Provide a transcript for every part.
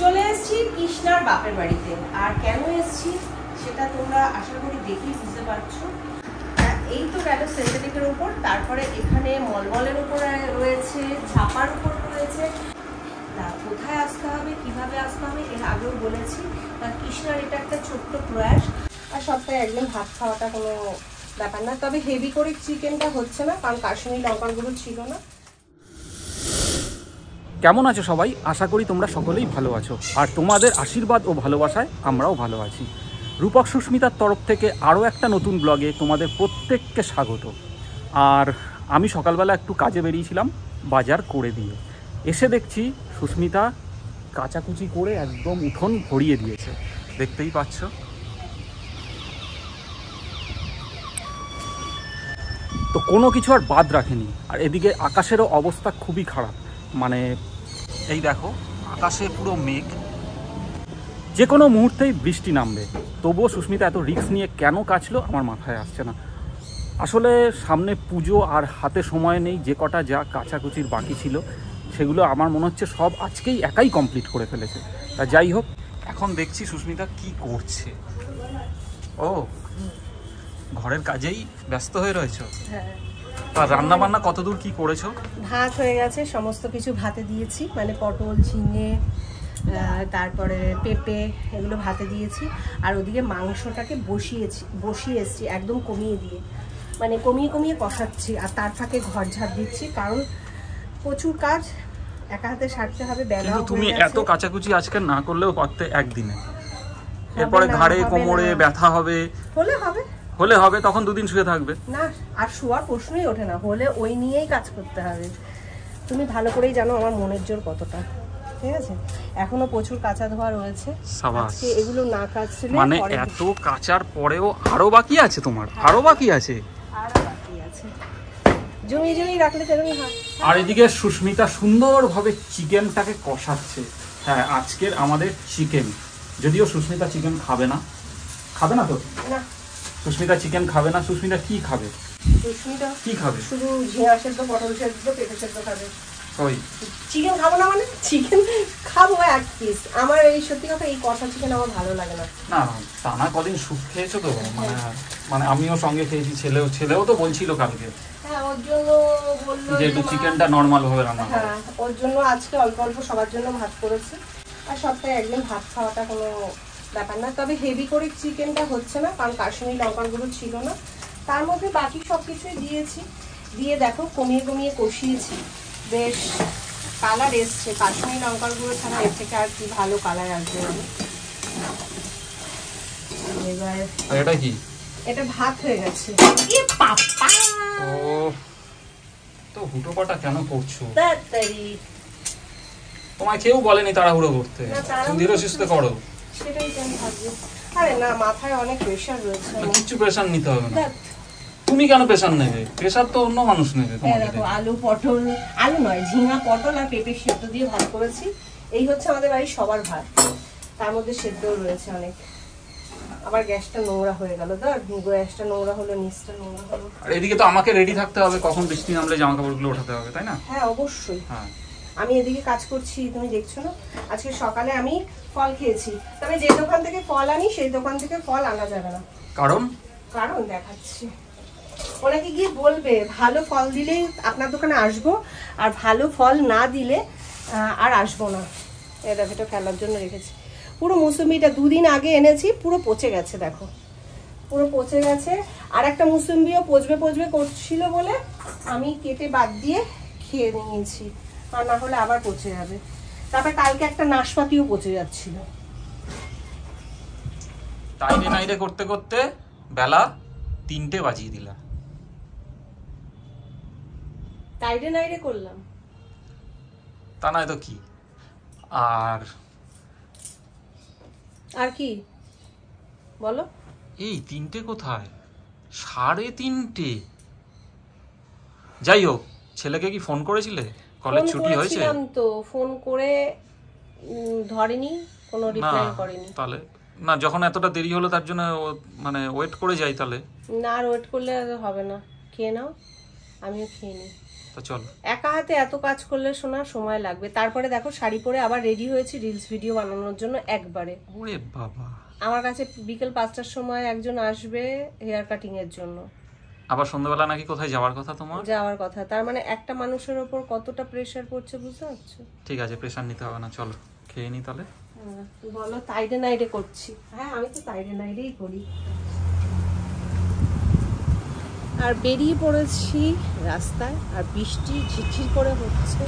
চলে এসেছি কৃষ্ণার বাপের বাড়িতে। আর কেন এসেছি সেটা তোমরা আশা করি দেখেই বুঝতে পারছো। এই তো গেল সিনথেটিকের উপর, তারপরে এখানে মলমলের উপরে রয়েছে, ছাপার উপর রয়েছে। তা কোথায় আসতে হবে, কিভাবে আসতে হবে এর আগেও বলেছি। কৃষ্ণার এটা একটা ছোট্ট প্রয়াস। আর সপ্তাহে একদিন ভাত খাওয়াটা কোনো ব্যাপার না, তবে হেভি করে চিকেনটা হচ্ছে না, কারণ কাশ্মীরি লঙ্কাগুলো ছিল না। কেমন আছো সবাই? আশা করি তোমরা সকলেই ভালো আছো, আর তোমাদের আশীর্বাদ ও ভালোবাসায় আমরাও ভালো আছি। রূপক সুস্মিতার তরফ থেকে আরও একটা নতুন ব্লগে তোমাদের প্রত্যেককে স্বাগত। আর আমি সকালবেলা একটু কাজে বেরিয়েছিলাম বাজার করে দিয়ে, এসে দেখছি সুস্মিতা কাচাকুচি করে একদম উঠোন ভরিয়ে দিয়েছে, দেখতেই পাচ্ছ। তো কোনো কিছু আর বাদ রাখেনি। আর এদিকে আকাশেরও অবস্থা খুবই খারাপ, মানে এই দেখো আকাশে পুরো মেঘ, যে কোনো মুহূর্তেই বৃষ্টি নামবে। তবুও সুস্মিতা এত রিস্ক নিয়ে কেন কাচলো আমার মাথায় আসছে না। আসলে সামনে পুজো, আর হাতে সময় নেই। যে কটা যা কাচাকুচির বাকি ছিল সেগুলো আমার মনে হচ্ছে সব আজকেই একাই কমপ্লিট করে ফেলেছে। তা যাই হোক, এখন দেখছি সুস্মিতা কি করছে। ও ঘরের কাজেই ব্যস্ত হয়ে রয়েছে। হ্যাঁ। আর রান্না বান্না কতদূর কি করেছো? ভাত হয়ে গেছে, সমস্ত কিছু ভাতে দিয়েছি, মানে পটল, ঝিঙে, তারপরে পেঁপে, এগুলো ভাতে দিয়েছি। আর ওদিকে মাংসটাকে বসিয়ে এসছি একদম কমিয়ে দিয়ে, মানে কমিয়ে কষাচ্ছি। আর তার ফাঁকে ঘর ঝাড় দিচ্ছি, কারণ প্রচুর কাজ একা হাতে সারতে হবে। কিন্তু তুমি এত কাচাকুচি আজকে না করলেও পারতে একদিনে। এরপরে ঘাড়ে কোমরে ব্যথা হবে, হলে হবে তখন দুদিন শুয়ে থাকবে না। আর শোয়ার প্রশ্নই ওঠে না, হলে ওই নিয়েই কাজ করতে হবে। তুমি ভালো করেই জানো আমার মনের জোর কতটা, ঠিক আছে? এখনো প্রচুর কাঁচা ধোয়া রয়েছে, আজকে এগুলো না কাচলে মানে এত কাচার পরেও আরো বাকি আছে তোমার? আরো বাকি আছে, জমি রাখলে তেমনি হয়। আর এদিকে সুস্মিতা সুন্দরভাবে চিকেনটাকে কষাচ্ছে। হ্যাঁ, আজকের আমাদের চিকেন, যদিও সুস্মিতা চিকেন খাবে না তো না, সুস্মিতা চিকেন খাবে না। সুস্মিতা কি খাবে? সুস্মিতা কি খাবে? শুধু ঝিঙা সেদ্ধ, পটল সেদ্ধ, পেঁপে সেদ্ধ খাবে। ওই চিকেন খাবো না মানে? চিকেন খাবো এক পিস। আমার এই সত্যি কথা, এই কষা চিকেন আমার ভালো লাগে না। না, টানা কদিন স্যুপ খেয়েছো তো, মানে আমিও সঙ্গে খেয়েছি, ছেলেও তো বলছিল কালকে। হ্যাঁ, ওর জন্য বললো যে একটু চিকেনটা নরমাল ভাবে রান্না করো। হ্যাঁ, ওর জন্য আজকে অল্প অল্প সবার জন্য ভাত করেছি। আর সপ্তাহে একদিন ভাত খাওয়াটা কোনো ব্যাপার না, তবে হেভি করে চিকেনটা হচ্ছে না, কারণ কাশ্মীরি লঙ্কাগুলো ছিল না। তার মধ্যে বাকি সব কিছুই দিয়েছি, দিয়ে দেখো কমিয়ে কষিয়েছি। বেশ কালার এসছে, কাশ্মীরি লঙ্কাগুলো ছাড়া এর থেকে আর কি ভালো কালার আসবে। এবার এটা কি? এটা ভাত হয়ে গেছে। ও তো হুটোপাটা কেন করছো? তোমায় কেউ বলেনি তাড়াহুড়ো করতে, ধীরে সুস্থে করো। সেটাই তো আমি ভাবছি। আরে না, মাথায় অনেক প্রেশার রয়েছে। কিছু প্রেশার নিতে হবে না। তুমি কেন প্রেশার নেবে? প্রেশার তো অন্য মানুষ নেবে। দেখো আলু নয়, ঝিঙা, পটল আর পেঁপে সেদ্ধ দিয়ে ভাত করেছি। এই হচ্ছে আমাদের বাড়ির সবার ভাত, তার মধ্যে সেদ্ধও রয়েছে অনেক। আবার গ্যাসটা নোংরা হয়ে গেল, গ্যাসটা নোংরা হলো, নিচটা নোংরা হলো। আর এদিকে তো আমাকে রেডি থাকতে হবে, কখন বৃষ্টি নামলে জামা কাপড়গুলো ওঠাতে হবে, তাই না? হ্যাঁ অবশ্যই। হ্যাঁ, আমি এদিকে কাজ করছি, তুমি দেখছো না? আজকে সকালে আমি ফল খেয়েছি, তবে যে দোকান থেকে ফল আনি সেই দোকান থেকে ফল আনা যাবে না। কারণ দেখাচ্ছি। ওনাকে গিয়ে বলবে ভালো ফল দিলেই আপনার দোকানে আসবো, আর ভালো ফল না দিলে আর আসবো না। এটা খেলার জন্য রেখেছি। পুরো মুসুম্বিটা 2 দিন আগে এনেছি, পুরো পচে গেছে, দেখো পুরো পচে গেছে। আর একটা মুসুম্বিও পচবে করছিল বলে আমি কেটে বাদ দিয়ে খেয়ে নিয়েছি, আর না হলে আবার পচে যাবে। তারপরে কালকে একটা নাশপাতিও পচে যাচ্ছিল। টাইডে করতে করতে বেলা 3টে বাজিয়ে দিলা। টাইডে করলাম, তা নয় তো কি। আর কি বলো? এই 3টে কোথায়, 3:30। যাই হোক, ছেলেকে কি ফোন করেছিলে? কলেজ ছুটি হয়েছে তো? ফোন করে ধরেনি, কোনো রিপ্লাই করেনি। তাহলে না, যখন এতটা দেরি হলো তার জন্য মানে ওয়েট করে যাই তাহলে। না, আর ওয়েট করলে হবে না, খেয়ে নাও, আমিও খেয়ে নিই। তো চলো। একা হাতে এত কাজ করলে শোনা সময় লাগবে। তারপরে দেখো শাড়ি পরে আবার রেডি হয়েছি রিলস ভিডিও বানানোর জন্য একবারে। ওরে বাবা, আমার কাছে বিকেল 5টার সময় একজন আসবে হেয়ার কাটিং এর জন্য। আবার সন্ধ্যাবেলা নাকি কোথায় যাওয়ার কথা তোমার? যাওয়ার কথা। তার মানে একটা মানুষের ওপর কতটা প্রেসার পড়ছে বুঝতে পারছো? ঠিক আছে, প্রেশার নিতে হবে না, চলো খেয়ে নি তাহলে। বলো তাইডে নাইডে করছি। হ্যাঁ আমি তো তাইডে নাইডেই করি। আর বেরিয়ে পড়েছি রাস্তায়, আর বৃষ্টি ঝিরঝির করে হচ্ছে,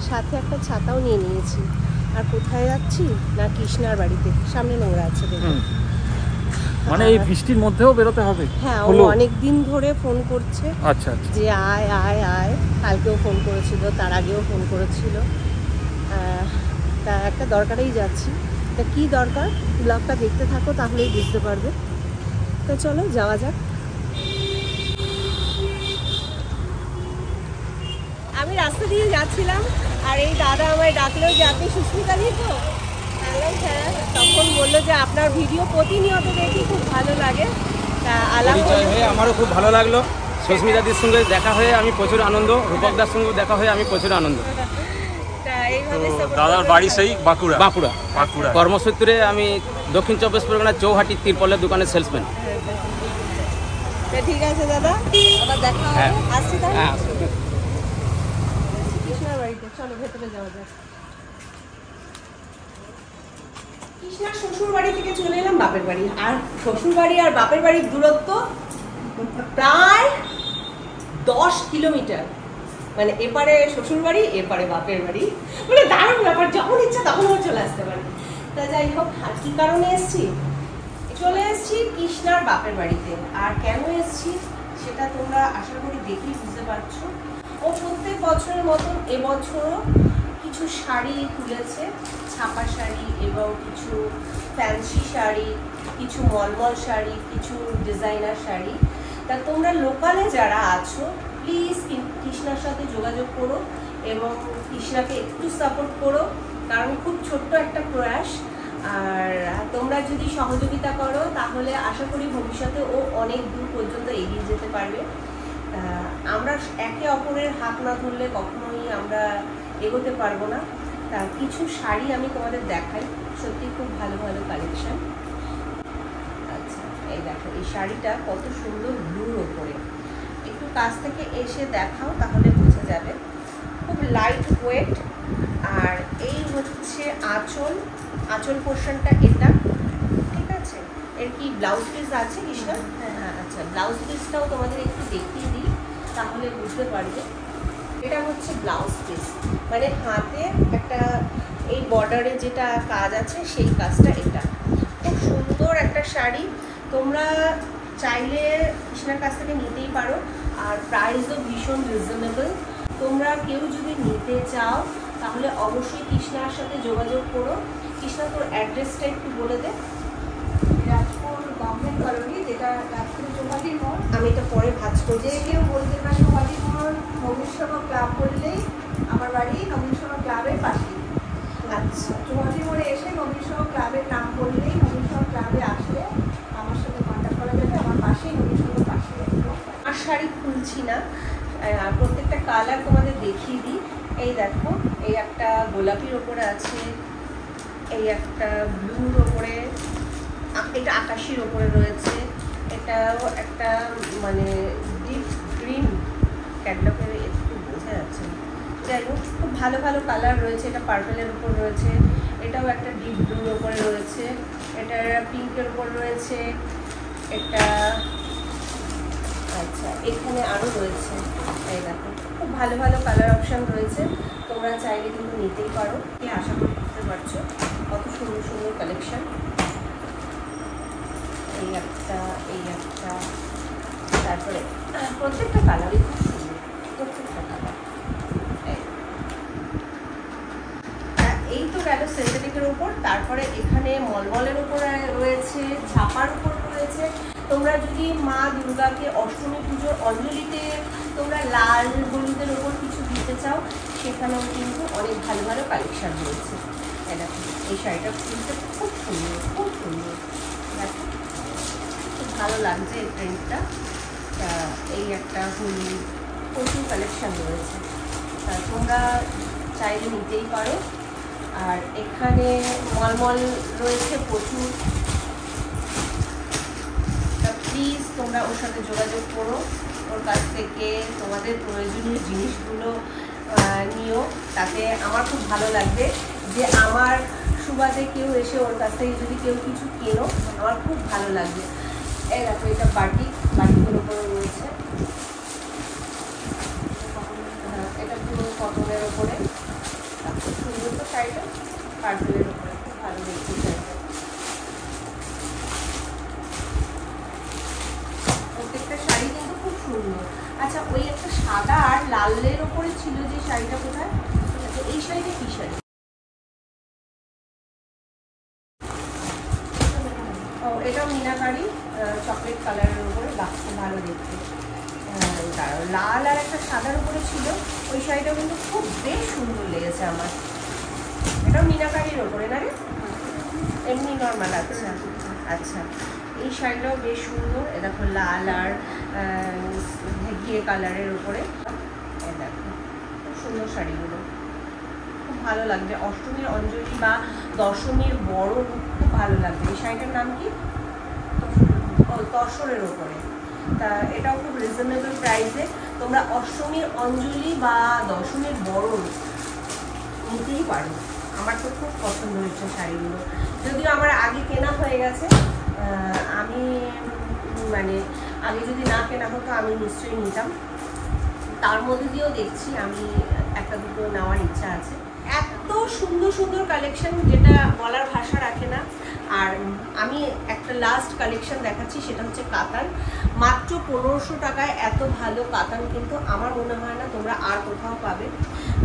সাথে একটা ছাতাও নিয়ে নিয়েছি। আর কোথায় যাচ্ছি না, কৃষ্ণার বাড়িতে। সামনে নোংরা আছে দেখুন। মানে এই বৃষ্টির মধ্যেও বেরোতে হবে? হ্যাঁ, ও অনেক দিন ধরে ফোন করছে। আচ্ছা আচ্ছা। যে আয় আয় আয়, কালকেও ফোন করেছিল, তার আগেও ফোন করেছিল। তা একটা দরকারেই যাচ্ছি। তা কি দরকার ব্লগটা দেখতে থাকো, তাহলেই বুঝতে পারবে। তো চলো যাওয়া যাক। আমি রাস্তা দিয়ে যাচ্ছিলাম, আর এই দাদা আমায় ডাকলো যে আপনি সুস্মিতা দি তো? হ্যাঁ। তখন বললো যে আপনার ভিডিও প্রতিনিয়ত দেখি, খুব ভালো লাগে। তা আলাপ হয়ে আমারও খুব ভালো লাগলো। সুস্মিতাদির সঙ্গে দেখা হয়ে আমি প্রচুর আনন্দ, রূপকদার সঙ্গে দেখা হয়ে আমি প্রচুর আনন্দ। দাদার বাড়ি সেই বাঁকুড়া? বাঁকুড়া। কর্মসূত্রে আমি দক্ষিণ চব্বিশ পরগনা চৌহাটি তিরপলের দোকানের সেলসম্যান। ঠিক আছে দাদা, আবার দেখা হবে। আসছি তাহলে। কৃষ্ণার বাড়িতে চলো, ভেতরে যাওয়া যাক। কৃষ্ণার শ্বশুর বাড়ি থেকে চলে এলাম বাপের বাড়ি। আর শ্বশুর বাড়ি আর বাপের বাড়ির দূরত্ব প্রায় 10 কিলোমিটার। মানে এপারে শ্বশুর বাড়ি, এপারে বাপের বাড়ি। মানে দারুণ ব্যাপার, যখন ইচ্ছা তখন চলে আসতে পারি। তা যাই হোক, আর কি কারণে এসছি? চলে এসছি কৃষ্ণার বাপের বাড়িতে। আর কেন এসছি সেটা তোমরা আশা করি দেখেই বুঝতে পারছো। ও প্রত্যেক বছরের মতন এবছরও কিছু শাড়ি তুলেছে, ছাপা শাড়ি এবং কিছু ফ্যান্সি শাড়ি, কিছু মলমল শাড়ি, কিছু ডিজাইনার শাড়ি। তা তোমরা লোকালে যারা আছো প্লিজ কৃষ্ণার সাথে যোগাযোগ করো এবং কৃষ্ণাকে একটু সাপোর্ট করো, কারণ খুব ছোট্ট একটা প্রয়াস। আর তোমরা যদি সহযোগিতা করো তাহলে আশা করি ভবিষ্যতে ও অনেক দূর পর্যন্ত এগিয়ে যেতে পারবে। আমরা একে অপরের হাত না ধরলে কখনোই আমরা এগোতে পারবো না। তা কিছু শাড়ি আমি তোমাদের দেখাই, সত্যি খুব ভালো ভালো কালেকশন। আচ্ছা এই দেখো, এই শাড়িটা কত সুন্দর ব্লুর ওপরে। একটু কাছ থেকে এসে দেখাও তাহলে বোঝা যাবে। খুব লাইট ওয়েট। আর এই হচ্ছে আঁচল, আঁচল পোর্শনটা এটা, ঠিক আছে। এর কি ব্লাউজ পিস আছে কৃষ্ণা? হ্যাঁ আচ্ছা, ব্লাউজ পিসটাও তোমাদের একটু দেখিয়ে দিই তাহলে বুঝতে পারবে। এটা হচ্ছে ব্লাউজ পিস, মানে হাতে একটা এই বর্ডারে যেটা কাজ আছে সেই কাজটা। এটা খুব সুন্দর একটা শাড়ি, তোমরা চাইলে কৃষ্ণার কাছ থেকে নিতেই পারো। আর প্রাইসও ভীষণ রিজনেবল। তোমরা কেউ যদি নিতে চাও তাহলে অবশ্যই কৃষ্ণার সাথে যোগাযোগ করো। কৃষ্ণা তোর অ্যাড্রেসটা একটু বলে দে। রাজপুর গভর্নমেন্ট কলোনি, যেটা রাজপুর চৌহাটির মোড়। আমি এটা পরে ভাজ করছি। যে কেউ বলতে পারে চৌহাটির মোড় নবীনসভা ক্লাব বললেই আমার বাড়ি নবীনসভা ক্লাবের পাশেই। আচ্ছা, চৌহাটি মোড়ে এসে নবীনসভা ক্লাবের নাম বললেই নবীনসভা ক্লাবে আসলে আমার সাথে কন্ট্যাক্ট করা যাবে। আমার পাশেই নবীনসভা পাশে। আর শাড়ি খুলছি না, প্রত্যেকটা কালার তোমাদের দেখিয়ে দিই। এই দেখো, এই একটা গোলাপির ওপরে আছে, এই একটা ব্লুর ওপরে, এটা আকাশির ওপরে রয়েছে, এটাও একটা মানে ডিপ গ্রিন ক্যাটলগের, একটু বোঝা যাচ্ছে না। যাই হোক, খুব ভালো ভালো কালার রয়েছে। এটা পার্পেলের ওপর রয়েছে, এটাও একটা ডিপ ব্লুর ওপরে রয়েছে, এটা পিঙ্কের ওপর রয়েছে, এটা আচ্ছা এখানে আরও রয়েছে। এই দেখো, খুব ভালো ভালো কালার অপশান রয়েছে, তোমরা চাইলে কিন্তু নিতেই পারো। আশা করি বুঝতে পারছো কত সুন্দর সুন্দর কালেকশন। এই একটা, এই একটা, তারপরে প্রত্যেকটা কালারই খুব সুন্দর, প্রত্যেকটা কালার। এই তো গেল সিনথেটিকের উপর। তারপরে এখানে মলমলের উপর রয়েছে, ছাপার উপর রয়েছে। তোমরা যদি মা দুর্গাকে অষ্টমী পুজোর অঞ্জলিতে তোমরা লাল হলুদের ওপর কিছু দিতে চাও, সেখানেও কিন্তু অনেক ভালো ভালো কালেকশান রয়েছে। দেখো, এই শাড়িটা কিন্তু খুব সুন্দর, খুব সুন্দর। দেখো, খুব ভালো লাগছে এই প্রিন্টটা। এই একটা হলুদ, প্রচুর কালেকশন রয়েছে, তোমরা চাইলে নিতেই পারো। আর এখানে মলমল রয়েছে প্রচুর, প্লিজ তোমরা ওর সাথে যোগাযোগ করো, ওর কাছ থেকে তোমাদের প্রয়োজনীয় জিনিসগুলো নিও। তাতে আমার খুব ভালো লাগবে যে আমার সুবাদে কেউ এসে ওর কাছ থেকে যদি কেউ কিছু কেনো, আমার খুব ভালো লাগবে। এই দেখো, এটা বাটিগুলোর উপরে রয়েছে, এটা পুরো কটনের ওপরে, খুব সুন্দর তো শাড়িটা, পার্পেলের ওপরে খুব ভালো দেখতে শাড়িটা। প্রত্যেকটা শাড়ি কিন্তু খুব সুন্দর। আচ্ছা, ওই একটা সাদা আর লালের ওপরে ছিল যে শাড়িটা, কোথায়? এই শাড়িটা কি শাড়ি? ও, এটাও মিনাকারি চকলেট কালারের উপরে, বাক্স ভালো দেখতে। লাল আর একটা সাদার উপরে ছিল, ওই শাড়িটা কিন্তু খুব বেশ সুন্দর লেগেছে আমার। এটাও মিনাকারির ওপরে না রে, এমনি নর্মাল। আচ্ছা আচ্ছা, এই শাড়িটাও বেশ সুন্দর। এ দেখো, লাল আর ঘিয়ে কালারের উপরে, দেখো খুব সুন্দর শাড়িগুলো, খুব ভালো লাগবে। অষ্টমীর অঞ্জলি বা দশমীর বড় খুব ভালো লাগবে। এই শাড়িটার নাম কি? তসরের ওপরে। তা এটাও খুব রিজনেবল প্রাইসে তোমরা অষ্টমীর অঞ্জলি বা দশমীর বড় নিতেই পারো। আমার তো খুব পছন্দ হয়েছে শাড়িগুলো, যদিও আমার আগে কেনা হয়ে গেছে। আমি মানে আগে যদি না কেনা হতো আমি নিশ্চয়ই নিতাম। তার মধ্যে দিয়েও দেখছি আমি একটা দুটো নেওয়ার ইচ্ছা আছে। এত সুন্দর সুন্দর কালেকশন যেটা বলার ভাষা রাখে না। আর আমি একটা লাস্ট কালেকশন দেখাচ্ছি, সেটা হচ্ছে কাতান। মাত্র 1500 টাকায় এত ভালো কাতান কিন্তু আমার মনে হয় না তোমরা আর কোথাও পাবে।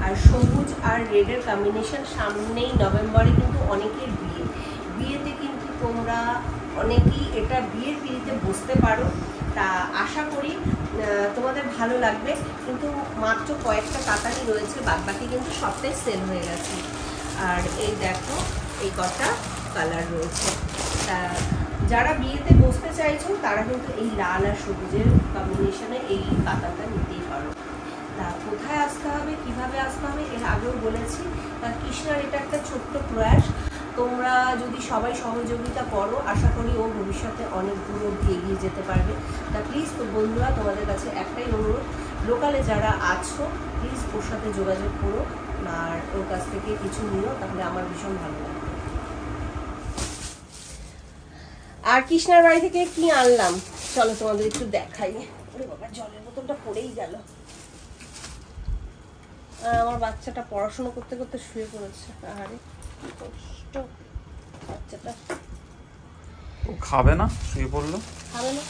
আর সবুজ আর রেডের কম্বিনেশন, সামনেই নভেম্বরে কিন্তু অনেকের বিয়েতে কিন্তু তোমরা অনেকেই এটা বিয়ের পিড়িতে বসতে পারো। তা আশা করি তোমাদের ভালো লাগবে। কিন্তু মাত্র কয়েকটা কাতানই রয়েছে, বাদবাকি কিন্তু সবটাই সেল হয়ে গেছে। আর এই দেখো, এই কটা কালার রয়েছে। তা যারা বিয়েতে বসতে চাইছো তারা কিন্তু এই লাল আর সবুজের কম্বিনেশনে এই কাতানটা নিতেই পারো। তা কোথায় আসতে হবে, কিভাবে আসতে হবে এর আগেও বলেছি। তা কৃষ্ণার এটা একটা ছোট্ট প্রয়াস, তোমরা যদি সবাই সহযোগিতা করো আশা করি ও ভবিষ্যতে অনেক দূর অবধি এগিয়ে যেতে পারবে। তা প্লিজ তো বন্ধুরা, তোমাদের কাছে একটাই অনুরোধ, লোকালে যারা আছো প্লিজ ওর সাথে যোগাযোগ করো আর ওর কাছ থেকে কিছু নিও, তাহলে আমার ভীষণ ভালো লাগবে। আর কৃষ্ণার বাড়ি থেকে কি আনলাম চলো তোমাদের একটু দেখাই। ওরে বাবা, জলের বোতলটা পড়েই গেল। আমার বাচ্চাটা পড়াশোনা করতে করতে শুয়ে পড়েছে। আরে কি কষ্ট বাচ্চাটা। ও খাবে না, শুয়ে পড়লো। খাবে না।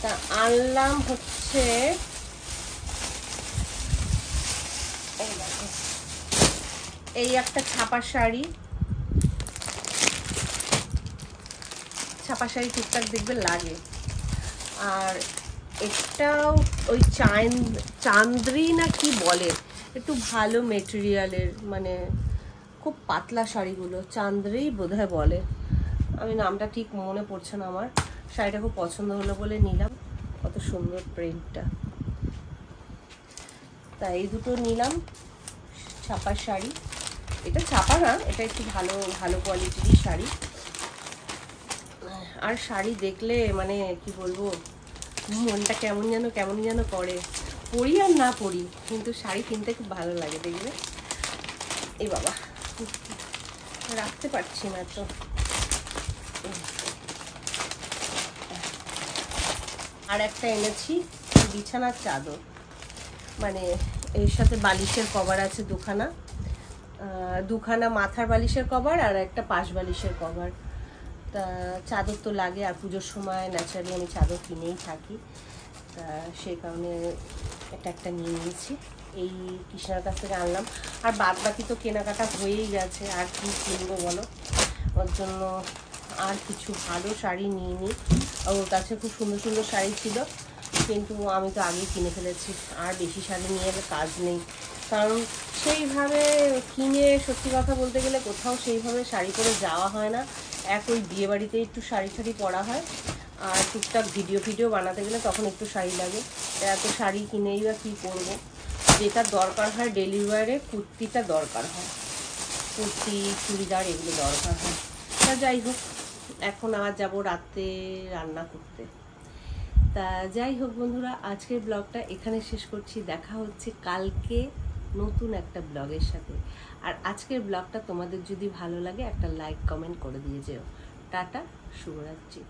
তা আনলাম হচ্ছে এই একটা ছাপা শাড়ি। ছাপা শাড়ি টুকটাক দেখবে লাগে। আর এটাও ওই চান্দ্রি না কি বলে, একটু ভালো মেটেরিয়ালের, মানে খুব পাতলা শাড়িগুলো চান্দ্রি বোধহয় বলে, আমি নামটা ঠিক মনে পড়ছে না আমার। শাড়িটা খুব পছন্দ হলো বলে নিলাম, কত সুন্দর প্রিন্টটা। তাই এই দুটো নিলাম ছাপা শাড়ি। এটা ছাপা না, এটা একটু ভালো ভালো কোয়ালিটির শাড়ি। আর শাড়ি দেখলে মানে কি বলবো, মনটা কেমন যেন করে। পরি আর না পরি, কিন্তু শাড়ি কিনতে খুব ভালো লাগে দেখবে। এই বাবা, রাখতে পারছি না তো। আর একটা এনেছি বিছানার চাদর, মানে এর সাথে বালিশের কভার আছে দুখানা মাথার বালিশের কভার আর একটা পাশ বালিশের কভার। তা চাদর তো লাগে, আর পুজোর সময় ন্যাচারালি আমি চাদর কিনেই থাকি। তা সেই কারণে এটা একটা নিয়ে নিয়েছি, এই কৃষ্ণার কাছ থেকে আনলাম। আর বাদ বাকি তো কেনাকাটা হয়েই গেছে, আর কি কিনবো বলো। ওর জন্য আর কিছু ভালো শাড়ি নিয়ে নিই। ওর কাছে খুব সুন্দর সুন্দর শাড়ি ছিল, কিন্তু আমি তো আগেই কিনে ফেলেছি। আর বেশি শাড়ি নিয়ে কাজ নেই, কারণ সেইভাবে কিনে সত্যি কথা বলতে গেলে কোথাও সেইভাবে শাড়ি পরে যাওয়া হয় না। ওই বিয়ে বাড়িতে একটু শাড়ি পরা হয়, আর টুকটাক ভিডিও বানাতে গেলে তখন একটু শাড়ি লাগে। এত শাড়ি কিনেই বা কী করবো, যেটা দরকার হয় ডেলি ওয়ারে কুর্তিটা দরকার হয়, কুর্তি চুড়িদার এগুলো দরকার হয়। তা যাই হোক, এখন আবার যাবো রাতে রান্না করতে। তা যাই হোক বন্ধুরা, আজকের ব্লগটা এখানে শেষ করছি। দেখা হচ্ছে কালকে নতুন একটা ব্লগের সাথে। আর আজকের ব্লগটা তোমাদের যদি ভালো লাগে একটা লাইক কমেন্ট করে দিয়ে যেও। টাটা, শুভরাত্রি।